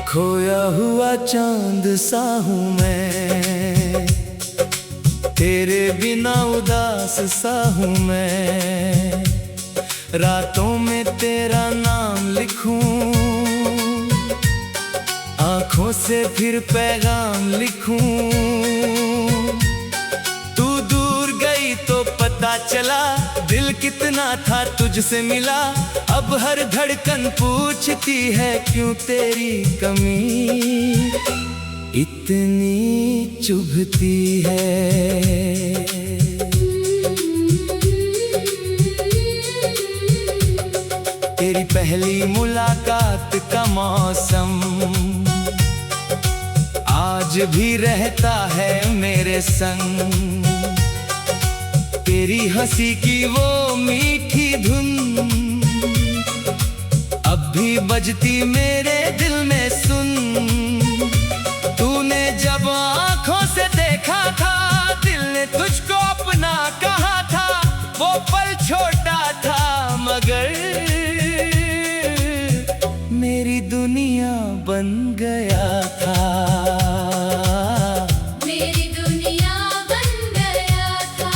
खोया हुआ चांद सा हूँ मैं, तेरे बिना उदास सा हूँ मैं। रातों में तेरा नाम लिखूं, आँखों से फिर पैगाम लिखूं। तू दूर गई तो पता चला, दिल कितना था तुझसे मिला। अब हर धड़कन पूछती है क्यों तेरी कमी इतनी चुभती है। तेरी पहली मुलाकात का मौसम आज भी रहता है मेरे संग। तेरी हंसी की वो मीठी धुन अब भी बजती मेरे दिल में सुन। तूने जब आँखों से देखा था, दिल ने तुझको अपना कहा था। वो पल छोटा था मगर मेरी दुनिया बन गया था। मेरी दुनिया बन गया था।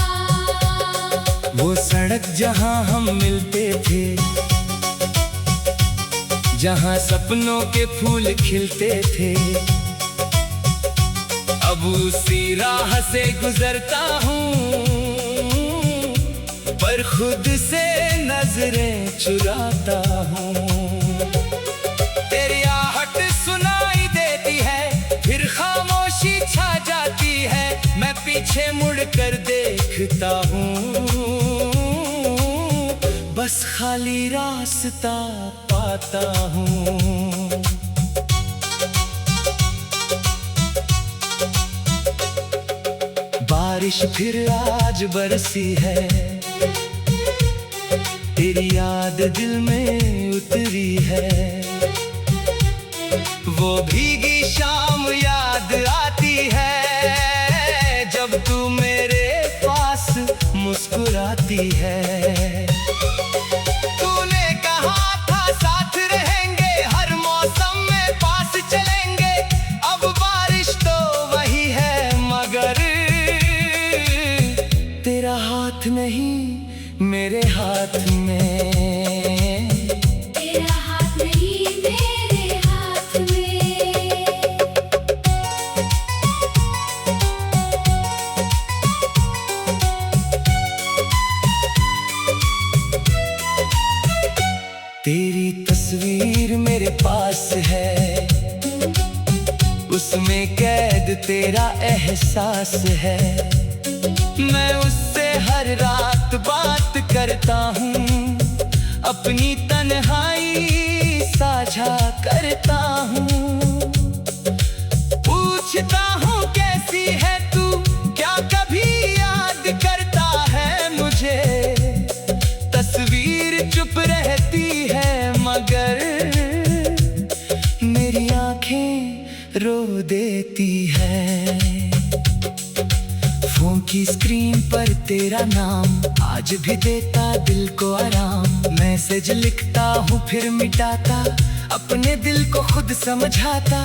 वो सड़क जहाँ हम मिलते थे, जहाँ सपनों के फूल खिलते थे, अब उसी राह से गुजरता हूँ, पर खुद से नजरें चुराता हूँ। तेरी आहट सुनाई देती है, फिर खामोशी छा जाती है। मैं पीछे मुड़कर देखता हूँ, बस खाली रास्ता पाता हूँ। बारिश फिर आज बरसी है, तेरी याद दिल में उतरी है। वो भीगी शाम याद आती है, जब तू मेरे पास मुस्कुराती है। तूने कहा था साथ रहेंगे, हर मौसम में पास चलेंगे। अब बारिश तो वही है मगर तेरा हाथ नहीं मेरे हाथ में। तेरा हाथ नहीं मेरे हाथ में। तेरी तस्वीर मेरे पास है, उसमें कैद तेरा एहसास है। मैं उससे हर रात बात करता हूँ, अपनी तन्हाई साझा करता हूँ। पूछता हूँ कैसी है तू, क्या कभी याद करता है मुझे। तस्वीर चुप रहती है मगर मेरी आंखें रो देती है। फोन की स्क्रीन पर तेरा नाम आज भी देता दिल को आराम। मैसेज लिखता हूँ फिर मिटाता, अपने दिल को खुद समझाता।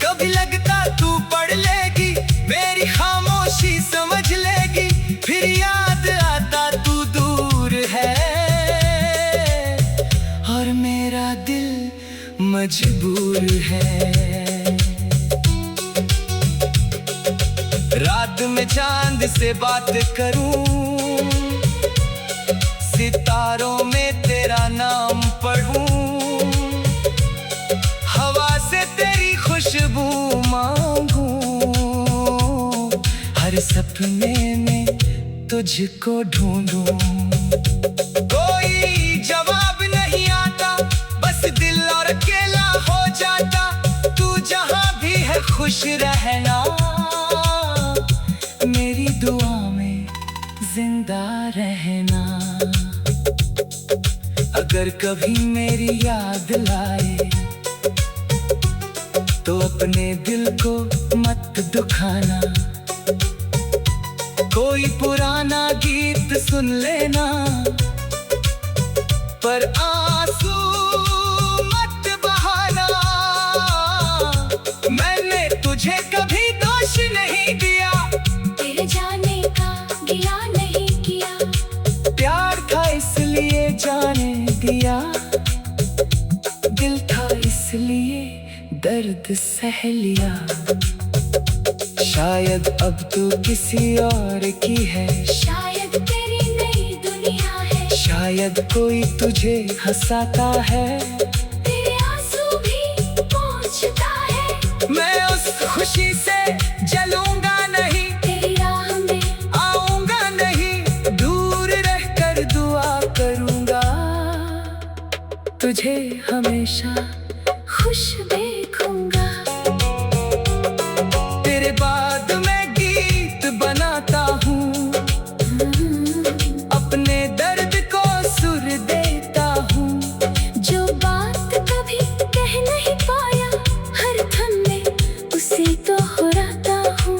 कभी लगता तू पढ़ लेगी, मेरी खामोशी समझ लेगी। फिर याद आता तू दूर है और मेरा दिल मजबूर है। रात में चांद से बात करूं, सितारों में तेरा नाम पढ़ूं। हवा से तेरी खुशबू मांगूं, हर सपने में तुझको ढूंढूं। कोई जवाब नहीं आता, बस दिल और अकेला हो जाता। तू जहां भी है खुश रहना, मेरी दुआ में जिंदा रहना। अगर कभी मेरी याद लाए तो अपने दिल को मत दुखाना। कोई पुराना गीत सुन लेना, पर आंसू मत बहाना। मैंने तुझे कभी दोष नहीं दिया, तेरे जाने का गिला नहीं किया। प्यार था इसलिए जाने दिया, दिल था इसलिए दर्द सह लिया। शायद अब तू किसी और की है, शायद तेरी नई दुनिया है। शायद कोई तुझे हंसाता है, तेरे आंसू भी पहुंचता है। मैं उस खुशी से जलूंगा नहीं, तेरी राह में आऊंगा नहीं, दूर रहकर दुआ करूंगा। तुझे हमेशा खुश देखूंगा। तेरे बाद मैं गीत बनाता हूँ, अपने दर्द को सुर देता हूँ। जो बात कभी कह नहीं पाया, हर धन में उसे दोहराता हूँ।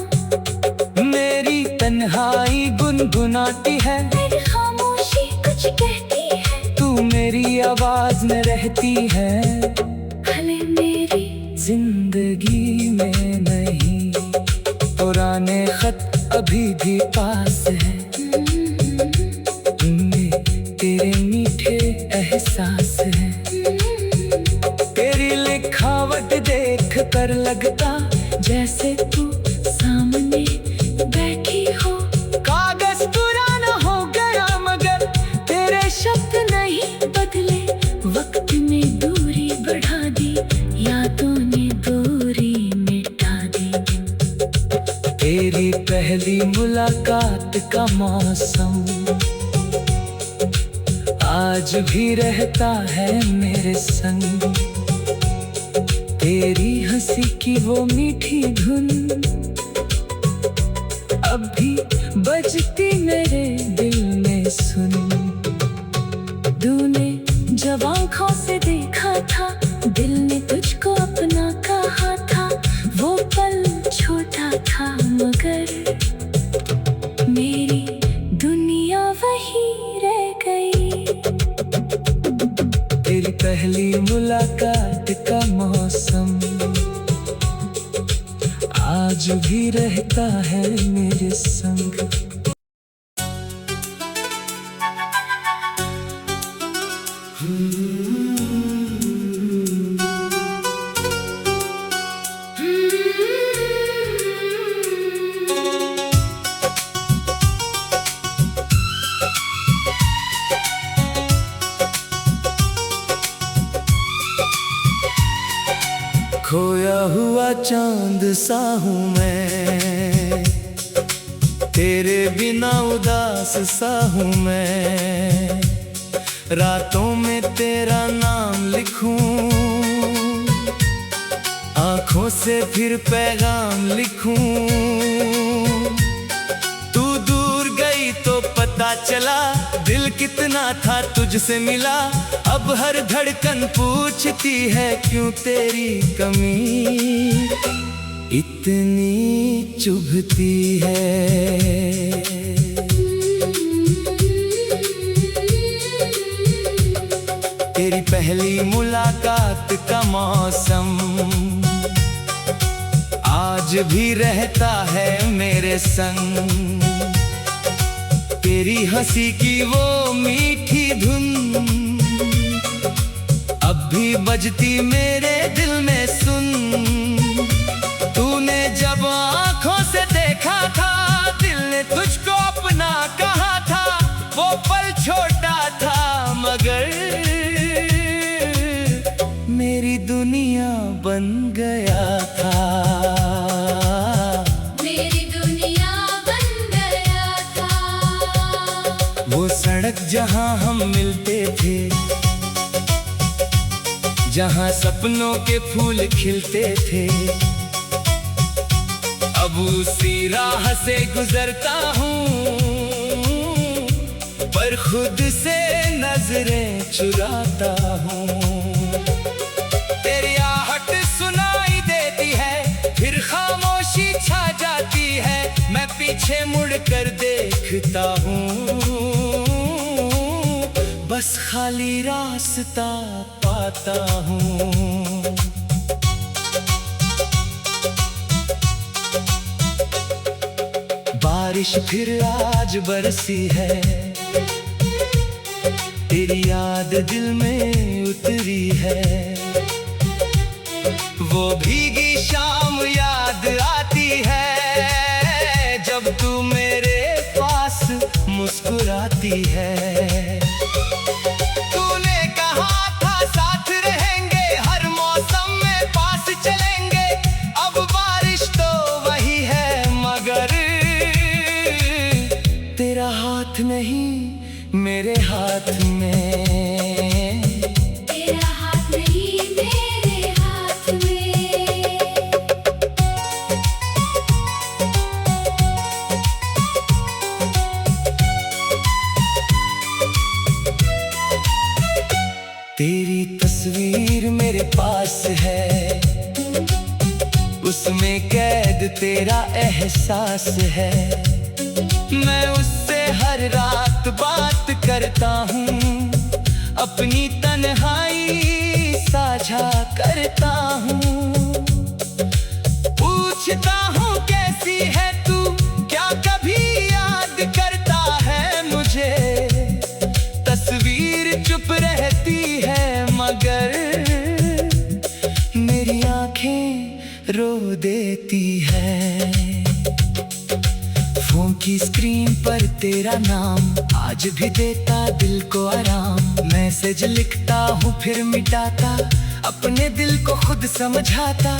मेरी तन्हाई गुनगुनाती है, मेरी खामोशी कुछ कहती है। तू मेरी आवाज में रहती है। भले मेरी जिंदगी में नहीं, पुराने खत अभी भी पास है। उनमें तेरे मीठे एहसास है। तेरी लिखावट देख कर लगता जैसे तू सामने बैठी हो। कागज पुराना हो गया मगर तेरे शब्द नहीं बदले। वक्त ने दूरी बढ़ा दी, यादों ने दूरी मिटा दी। तेरी पहली मुलाकात का मौसम आज भी रहता है मेरे संग। तेरी हंसी की वो मीठी धुन अब भी बजती मेरे दिल में सुन। तूने जब आँखों से देखा था, दिल ने तुझको अपना कहा था। वो पल छोटा था मगर मेरी दुनिया वही रह गई। तेरी पहली मुलाकात का मौसम आज भी रहता है मेरे संग। खोया हुआ चांद सा हूँ मैं, तेरे बिना उदास सा हूँ मैं। रातों में तेरा नाम लिखूं, आँखों से फिर पैगाम लिखूं। तू दूर गई तो पता चला दिल कितना था तुझसे मिला। अब हर धड़कन पूछती है क्यों तेरी कमी इतनी चुभती है। तेरी पहली मुलाकात का मौसम आज भी रहता है मेरे संग। तेरी हंसी की वो मीठी धुन अब भी बजती मेरे दिल में सुन। तूने जब आँखों से देखा था, दिल ने तुझको अपना कहा था। वो पल छोटा था मगर मेरी दुनिया बन गया था। मेरी दुनिया बन गया था। वो सड़क जहाँ हम मिलते थे, जहाँ सपनों के फूल खिलते थे। अब उसी राह से गुजरता हूँ पर खुद से नजरें चुराता हूँ। तेरी आहट सुनाई देती है, फिर खामोशी छा जाती है। मैं पीछे मुड़ कर देखता हूँ, बस खाली रास्ता पाता हूँ। बारिश फिर आज बरसी है, तेरी याद दिल में उतरी है। वो भीगी शाम याद आती है, जब तू मेरे पास मुस्कुराती है। तूने कहा था साथ रहेंगे, हर मौसम में पास चलेंगे। अब बारिश तो वही है, मगर तेरा हाथ नहीं मेरे हाथ में। तेरा हाथ नहीं मेरे हाथ में। तेरी तस्वीर मेरे पास है, उसमें कैद तेरा एहसास है। मैं उससे हर रात बात करता हूँ, अपनी तन्हाई साझा करता हूँ। पूछता हूँ कैसी है तू, क्या कभी याद करता है मुझे। तस्वीर चुप रहती है, मगर मेरी आंखें रो देती है। फोन की स्क्रीन पर तेरा नाम आज भी देता दिल को आराम। मैसेज लिखता हूँ फिर मिटाता, अपने दिल को खुद समझाता।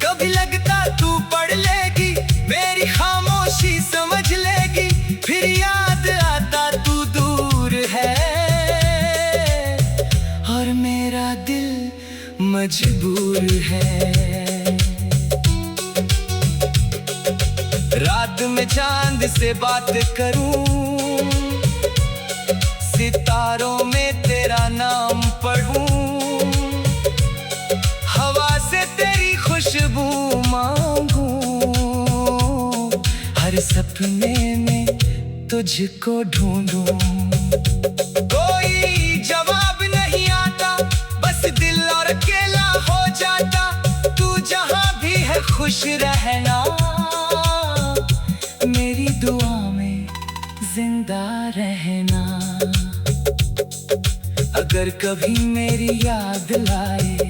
कभी लगता तू पढ़ लेगी, मेरी खामोशी समझ लेगी। फिर याद आता तू दूर है, और मेरा दिल मजबूर है। रात में चांद से बात करूं, सितारों में तेरा नाम पढ़ूं। हवा से तेरी खुशबू मांगूं, हर सपने में तुझको ढूंढूं। कोई जवाब नहीं आता, बस दिल और अकेला हो जाता। तू जहां भी है खुश रहना, मेरी दुआ में जिंदा रहना। अगर कभी मेरी याद लाए,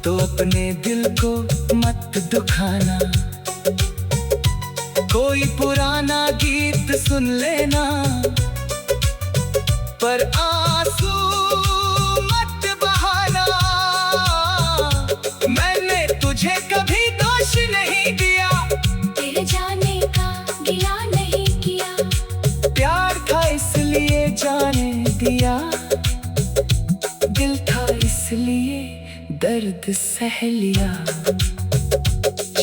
तो अपने दिल को मत दुखाना। कोई पुराना गीत सुन लेना, पर आंसू मत बहाना। मैंने तुझे कभी दोष नहीं दिया, तेरे जाने का गिला नहीं किया। प्यार था इसलिए जाने दिया, दिल था इसलिए दर्द सह लिया।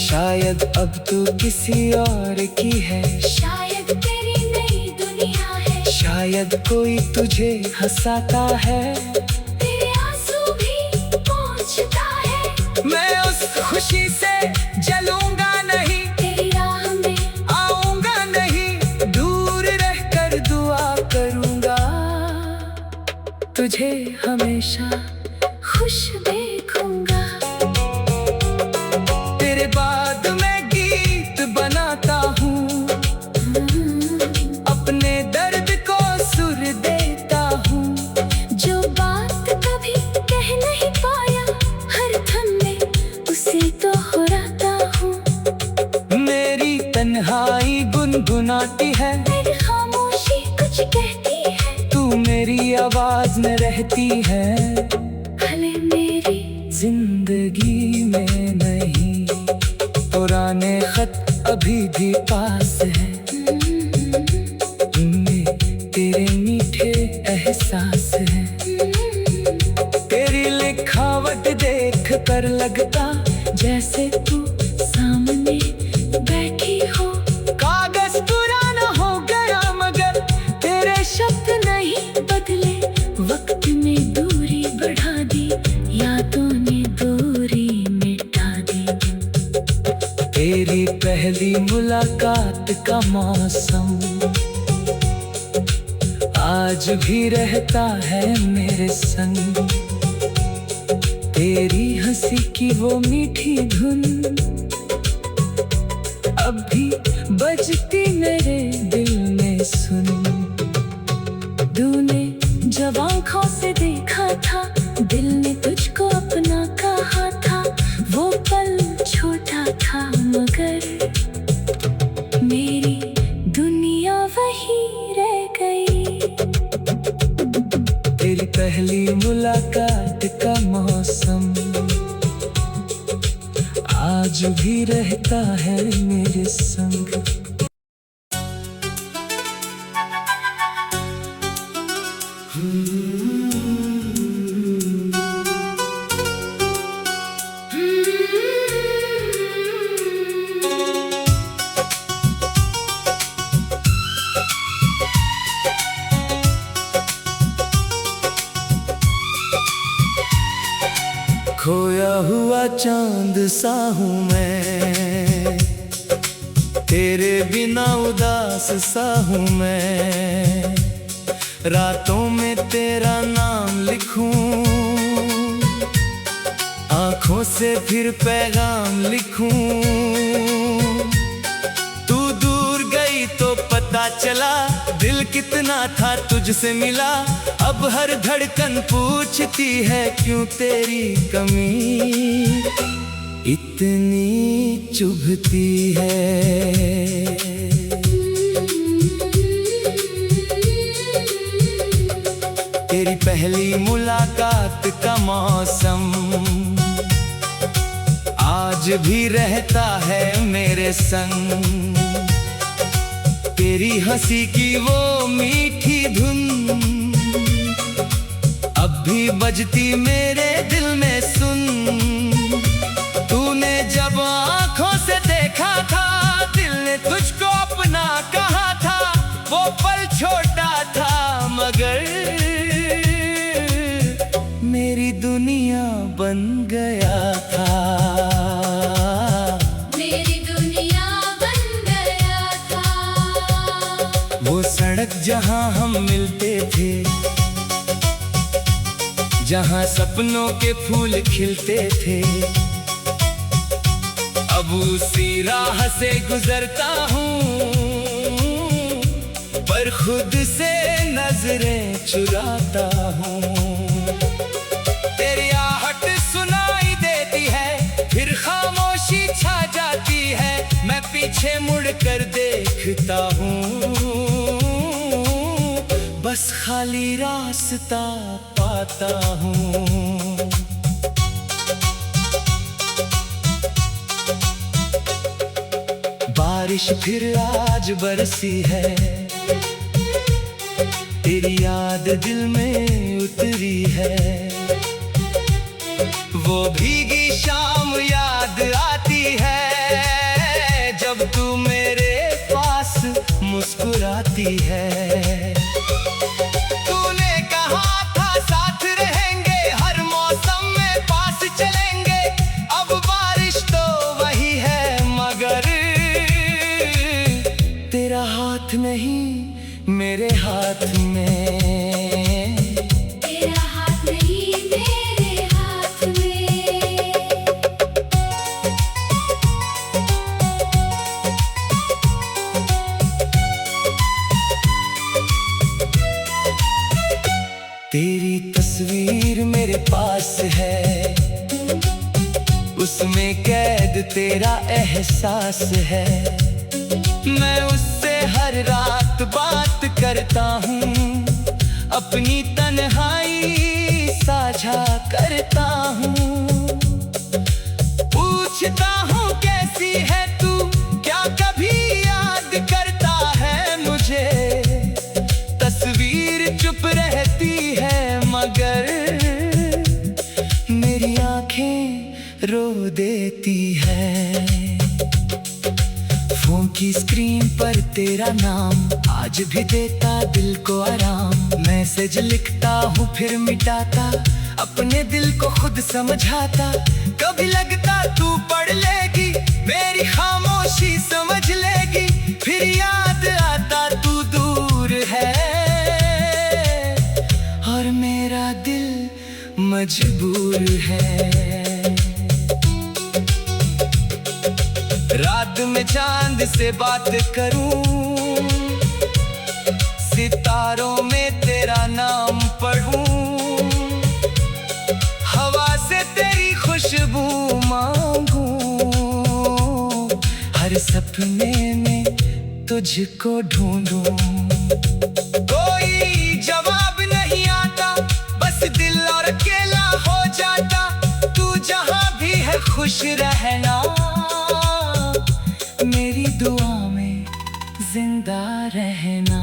शायद अब तू किसी और की है, शायद तेरी नई दुनिया है। शायद कोई तुझे हंसाता है, तेरे आंसू भी पहुंचता है। मैं उस खुशी से जलूंगा नहीं, तेरी राह में आऊंगा नहीं। दूर रहकर दुआ करूंगा, तुझे हमेशा खुश देखूंगा। तेरे बाद मैं गीत बनाता हूँ, अपने दर्द को सुर देता हूँ। जो बात कभी कह नहीं पाया, हर थम में उसे दोहराता हूँ। मेरी तन्हाई गुनगुनाती है, मेरी खामोशी कुछ कहती है। तू मेरी आवाज में रहती है, भले मेरी जिंदगी में नहीं। पुराने खत अभी भी पास है, उनमें तेरे मीठे एहसास है। तेरी लिखावट देख कर लगता जैसे तू सामने बैठी हो। कागज पुराना हो गया, मगर तेरे शब्द नहीं मौसम आज भी रहता है मेरे संग। तेरी हंसी की वो मीठी धुन अब भी बजती मेरे दिल में सुन। तूने जब आँखों से देखा था, दिल ने तुझको अपना कहा था। वो पल छोटा था मगर मेरी दुनिया वही रह गई। तेरी पहली मुलाकात का मौसम आज भी रहता है मेरे संग। खोया हुआ चांद सा हूँ मैं, तेरे बिना उदास सा हूँ मैं। रातों में तेरा नाम लिखूं, आँखों से फिर पैगाम लिखूं। तू दूर गई तो पता चला दिल कितना था तुझसे मिला। अब हर धड़कन पूछती है क्यों तेरी कमी इतनी चुभती है। तेरी पहली मुलाकात का मौसम आज भी रहता है मेरे संग। तेरी हंसी की वो मीठी धुन अब भी बजती मेरे दिल में सुन। तूने जब आँखों से देखा था, दिल ने तुझको अपना कहा था। वो पल छोटा था मगर मेरी दुनिया बन गया था। मेरी दुनिया बन गया था। वो सड़क जहाँ हम मिलते थे, जहाँ सपनों के फूल खिलते थे। अब उसी राह से गुजरता हूँ, पर खुद से नजरें चुराता हूँ। तेरी आहट सुनाई देती है, फिर खामोशी छा जाती है। मैं पीछे मुड़ कर देखता हूँ, बस खाली रास्ता पाता हूँ। बारिश फिर आज बरसी है, तेरी याद दिल में उतरी है। वो भीगी शाम याद आती है, जब तू मेरे पास मुस्कुराती है। तूने कहा था साथ रहेंगे, हर मौसम में पास चलेंगे। अब बारिश तो वही है मगर तेरा हाथ नहीं मेरे हाथ में। तेरा हाथ नहीं मेरे हाथ में। तेरी तस्वीर मेरे पास है, उसमें कैद तेरा एहसास है। मैं उससे हर रात बात करता हूँ, अपनी तन्हाई साझा करता हूँ। पूछता हूँ कैसी है तू, क्या कभी याद करता है मुझे। तस्वीर चुप रहती है मगर मेरी आंखें रो देती है। फोन की स्क्रीन पर तेरा नाम आज भी देता दिल को आराम। मैसेज लिखता हूँ फिर मिटाता, अपने दिल को खुद समझाता। कभी लगता तू पढ़ लेगी, मेरी खामोशी समझ लेगी। फिर याद चाहता तू दूर है, और मेरा दिल मजबूर है। रात में चांद से बात करूं, सितारों में तेरा नाम पढ़ूं, हवा से तेरी खुशबू मांगूं, हर सपने में तुझको ढूंढूं। कोई जवाब नहीं आता, बस दिल और अकेला हो जाता। तू जहां भी है खुश रहना, मेरी दुआ में जिंदा रहना।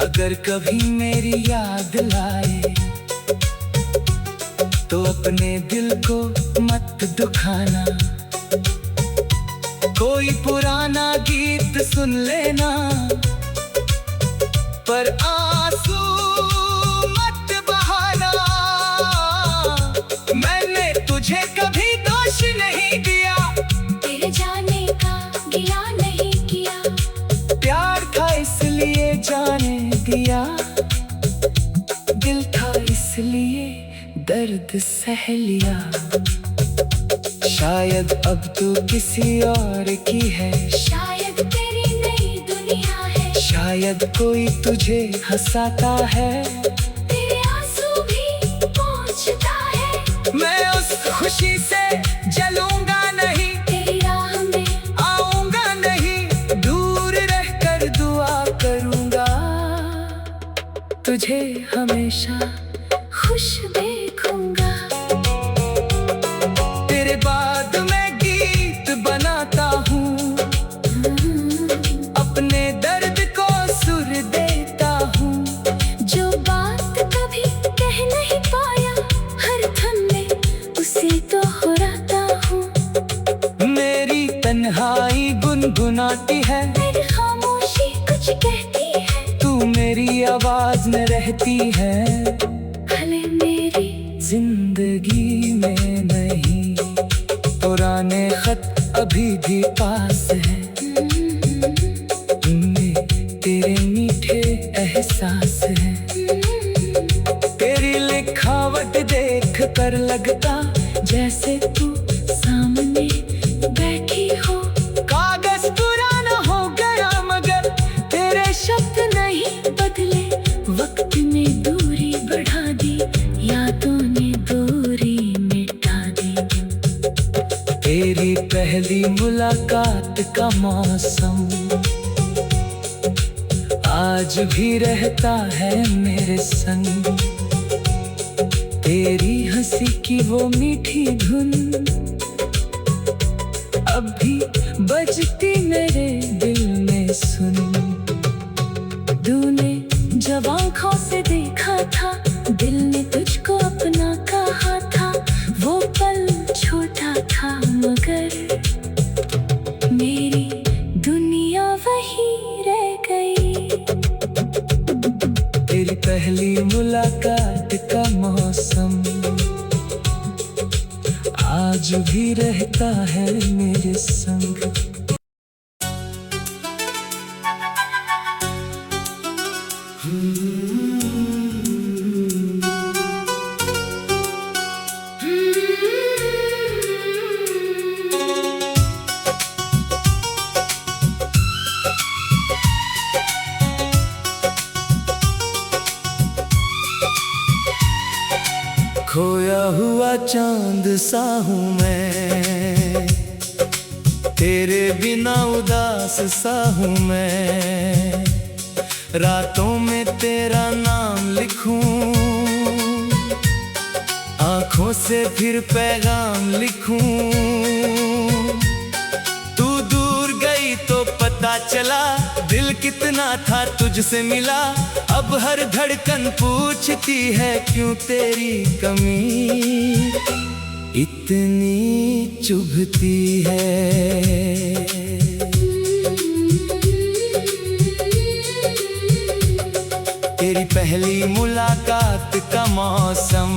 अगर कभी मेरी याद लाए तो अपने दिल को मत दुखाना। कोई पुराना गीत सुन लेना, पर आंसू मत बहाना। मैंने तुझे कभी दोष नहीं दिया, तेरे जाने का गिला नहीं किया। प्यार था इसलिए जाने दिया, दिल था इसलिए दर्द सह लिया। शायद अब तू किसी और की है, शायद तेरी नई दुनिया है। शायद कोई तुझे हंसाता है, तेरे आंसू भी पहुंचता है। मैं उस खुशी से जलूंगा नहीं, तेरी राह में आऊंगा नहीं। दूर रहकर दुआ करूंगा, तुझे हमेशा खुश देखूंगा। तेरे बाद मैं गीत बनाता हूँ, अपने दर्द को सुर देता हूँ। जो बात कभी कह नहीं पाया, हर थम में उसे दोहराता हूँ। मेरी तन्हाई गुनगुनाती है, मेरी खामोशी कुछ कहती है। तू मेरी आवाज में रहती है। भले मेरी जिंदगी में नहीं, पुराने खत अभी भी पास है। उनमें तेरे मीठे एहसास है। तेरी लिखावट देख कर लगता जैसे तू सामने बैठी हो। कागज पुराना हो गया मगर तेरे शब्द नहीं बदले। वक्त ने दूरी बढ़ा दी, यादों ने दूरी मिटा दी। तेरी पहली मुलाकात का मौसम आज भी रहता है मेरे संग। तेरी हंसी की वो मीठी धुन अब भी बजती मेरे दिल में सुन। तूने जब आँखों से देखा था, दिल ने तुझको अपना कहा था। वो पल छोटा था मगर मेरी दुनिया वही रह गई। तेरी पहली मुलाकात का मौसम आज भी रहता है मेरे संग। खोया हुआ चांद सा हूँ मैं, तेरे बिना उदास सा हूँ मैं। रातों में तेरा नाम लिखूं, आँखों से फिर पैगाम लिखूं। तू दूर गई तो पता चला दिल कितना था तुझसे मिला। अब हर धड़कन पूछती है क्यों तेरी कमी इतनी चुभती है। तेरी पहली मुलाकात का मौसम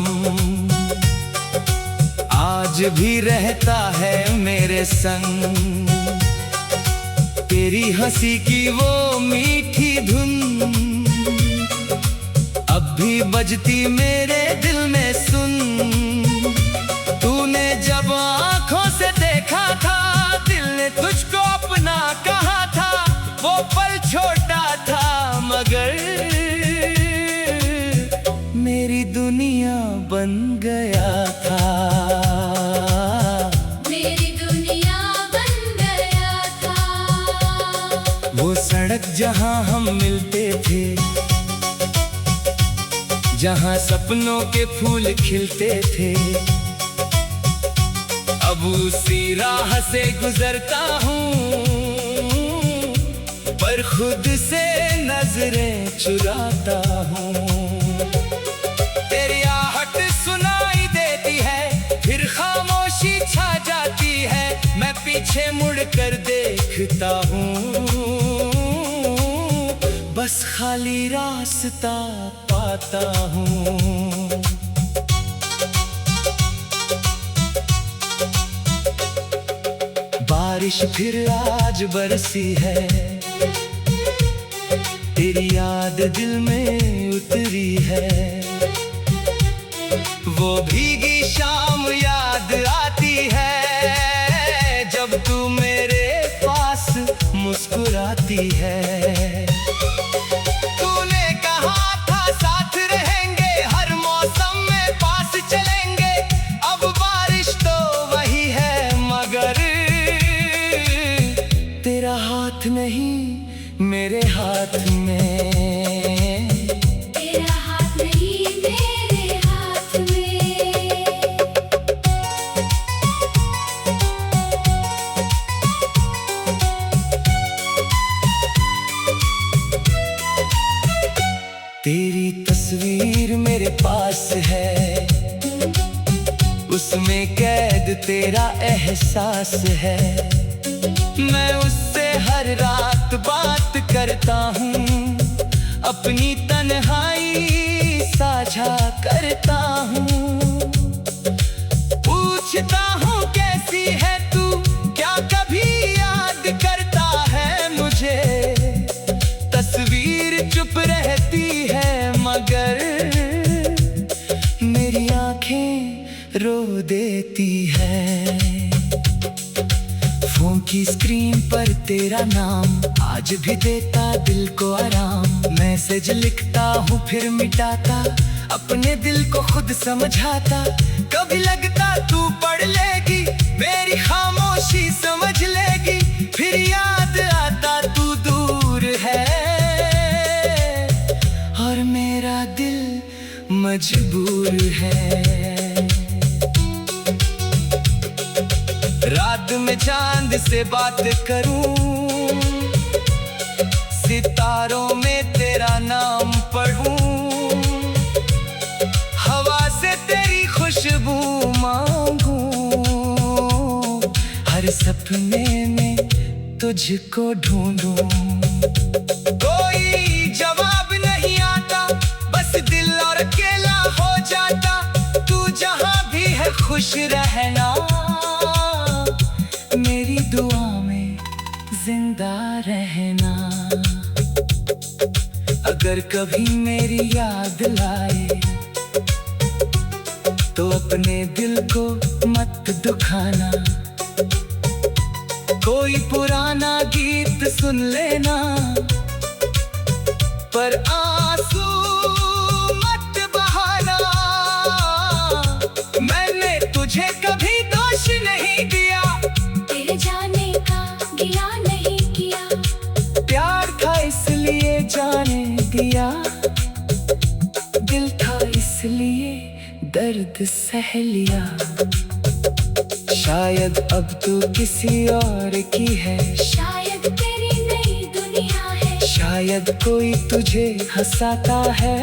आज भी रहता है मेरे संग। तेरी हंसी की वो मीठी धुन अब भी बजती मेरे दिल में सुन। तूने जब आंखों से देखा था, दिल ने तुझको अपना कहा था। वो पल छोटा था मगर मेरी दुनिया बन गया था। मेरी दुनिया बन गया था। वो सड़क जहां हम मिलते थे, जहां सपनों के फूल खिलते थे, अब उसी राह से गुजरता हूँ, पर खुद से नजरें चुराता हूँ। तेरी आहट सुनाई देती है, फिर खामोशी छा जाती है। मैं पीछे मुड़कर देखता हूँ, बस खाली रास्ता पाता हूँ। बारिश फिर आज बरसी है, तेरी याद दिल में उतरी है। वो भीगी शाम याद आती है, जब तू मेरे पास मुस्कुराती है। तूने कहा था साथ रहेंगे, हर मौसम में पास चलेंगे। अब बारिश तो वही है मगर तेरा हाथ नहीं मेरे हाथ में। तेरा हाथ नहीं मेरे हाथ में। तेरी तस्वीर मेरे पास है, उसमें कैद तेरा एहसास है। मैं उससे हर रात बात करता हूँ, अपनी तन्हाई साझा करता हूँ। पूछता हूँ कैसी है तू, क्या कभी याद करता है मुझे। तस्वीर चुप रहती है मगर मेरी आंखें रो देती है। फोन की स्क्रीन पर तेरा नाम आज भी देता दिल को आराम। मैसेज लिखता हूँ फिर मिटाता, अपने दिल को खुद समझाता। कभी लगता तू पढ़ लेगी, मेरी खामोशी समझ लेगी। फिर याद आता तू दूर है और मेरा दिल मजबूर है। रात में चांद से बात करूं, सितारों में तेरा नाम पढ़ूं, हवा से तेरी खुशबू मांगूं। हर सपने में तुझको ढूंढूं। कोई जवाब नहीं आता, बस दिल और अकेला हो जाता। तू जहां भी है खुश रहना, मेरी दुआ में जिंदा रहना। अगर कभी मेरी याद लाए तो अपने दिल को मत दुखाना। कोई पुराना गीत सुन लेना, पर आंसू मत बहाना। मैंने तुझे कभी दोष नहीं दिया, तेरे जाने का गिला नहीं किया। प्यार था इसलिए जाने दिया, दिल था इसलिए दर्द सह लिया। शायद अब तू किसी और की है, शायद तेरी नई दुनिया है। शायद कोई तुझे हंसाता है।